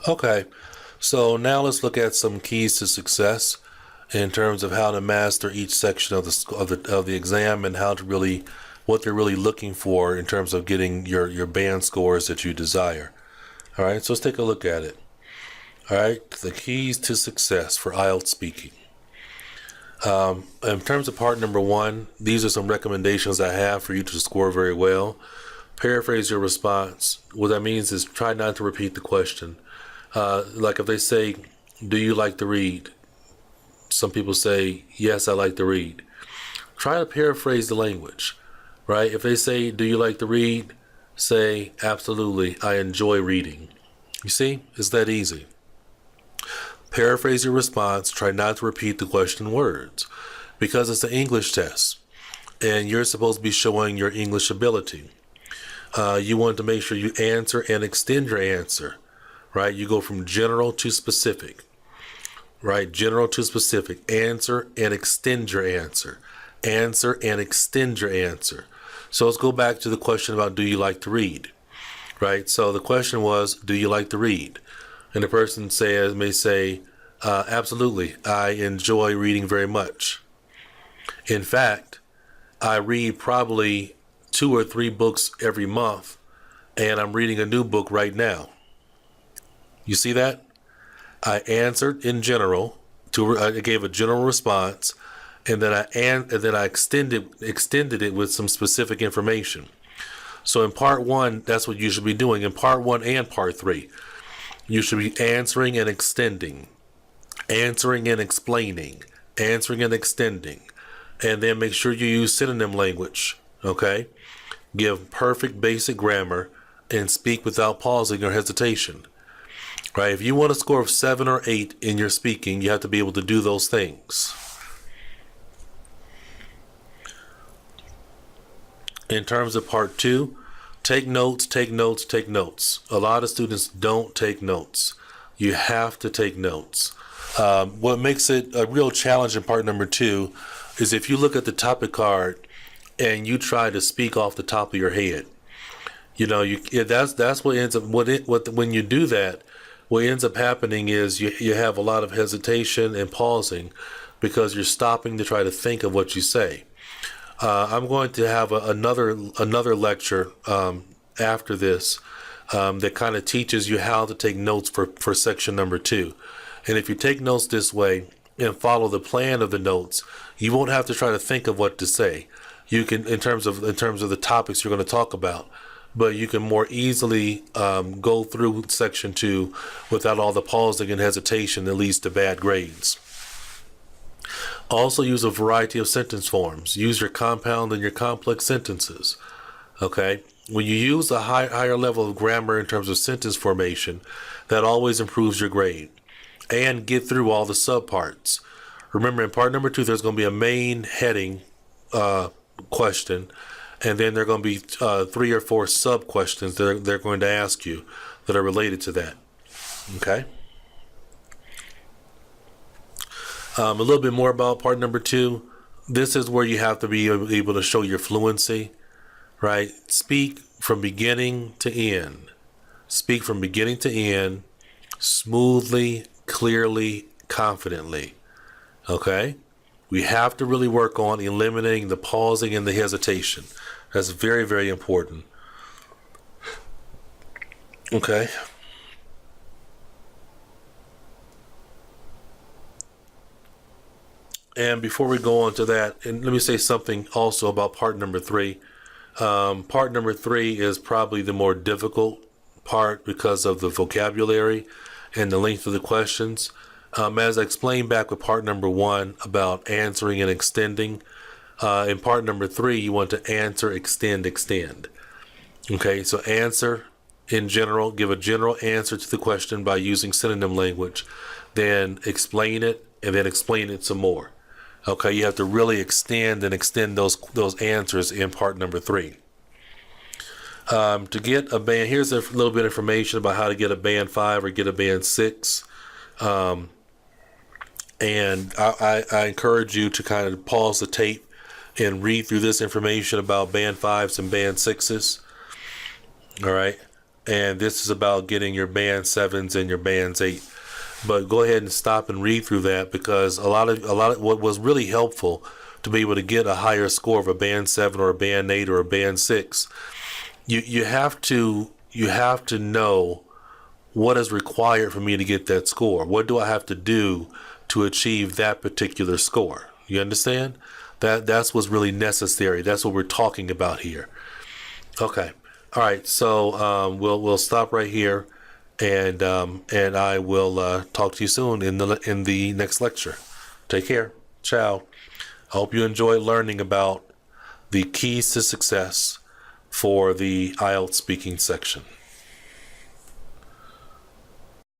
Okay, so now let's look at some keys to success in terms of how to master each section of the exam and how to really what they're really looking for in terms of getting your band scores that you desire. All right, so let's take a look at it. All right, the keys to success for IELTS speaking. In terms of part number one, these are some recommendations I have for you to score very well. Paraphrase your response. What that means is try not to repeat the question. Like if they say, do you like to read? Some people say, yes, I like to read. Try to paraphrase the language, right? If they say, do you like to read? Say, absolutely, I enjoy reading. You see, it's that easy. Paraphrase your response. Try not to repeat the question words because it's an English test and you're supposed to be showing your English ability. You want to make sure you answer and extend your answer, right? You go from general to specific, right? General to specific. Answer and extend your answer. Answer and extend your answer. So let's go back to the question about do you like to read, right? So the question was, do you like to read? And the person may say, absolutely, I enjoy reading very much. In fact, I read probably 2 or 3 books every month, and I'm reading a new book right now. You see that? I answered in general. I gave a general response, and then I extended it with some specific information. So in part one, that's what you should be doing. In part one and part three, you should be answering and extending, answering and explaining, answering and extending, and then make sure you use synonym language, okay? Give perfect basic grammar and speak without pausing or hesitation, right? If you want a score of 7 or 8 in your speaking, you have to be able to do those things. In terms of part two, take notes, take notes, take notes. A lot of students don't take notes. You have to take notes. What makes it a real challenge in part number two is if you look at the topic card and you try to speak off the top of your head. You know, that's what ends up when you do that. What ends up happening is you have a lot of hesitation and pausing because you're stopping to try to think of what you say. I'm going to have another lecture after this that kind of teaches you how to take notes for section number 2. And if you take notes this way and follow the plan of the notes, you won't have to try to think of what to say. You can, in terms of the topics you're going to talk about, but you can more easily go through section 2 without all the pausing and hesitation that leads to bad grades. Also use a variety of sentence forms. Use your compound and your complex sentences. Okay? When you use a higher level of grammar in terms of sentence formation, that always improves your grade. And get through all the subparts. Remember, in part number 2, there's going to be a main heading question, and then there are going to be 3 or 4 sub questions that they're going to ask you that are related to that. Okay? A little bit more about part number 2. This is where you have to be able to show your fluency, right? Speak from beginning to end. Speak from beginning to end, smoothly, clearly, confidently. Okay? We have to really work on eliminating the pausing and the hesitation. That's very, very important. Okay? And before we go on to that, and let me say something also about part number 3. Part number 3 is probably the more difficult part because of the vocabulary and the length of the questions. As I explained back with part number 1 about answering and extending, in part number 3, you want to answer, extend. Okay, so answer in general, give a general answer to the question by using synonym language, then explain it, and then explain it some more. Okay, you have to really extend those answers in part number 3. To get a band, here's a little bit of information about how to get a band 5 or get a band 6. And I encourage you to kind of pause the tape and read through this information about band 5s and band 6s. All right. and this is about getting your band 7s and your bands 8. But go ahead and stop and read through that, because a lot of what was really helpful to be able to get a higher score of a band 7 or a band 8 or a band 6, you have to know what is required for me to get that score. What do I have to do to achieve that particular score? You understand? That's what's really necessary. That's what we're talking about here. Okay. All right. So we'll stop right here, and I will talk to you soon in the next lecture. Take care. Ciao. I hope you enjoyed learning about the keys to success for the IELTS speaking section.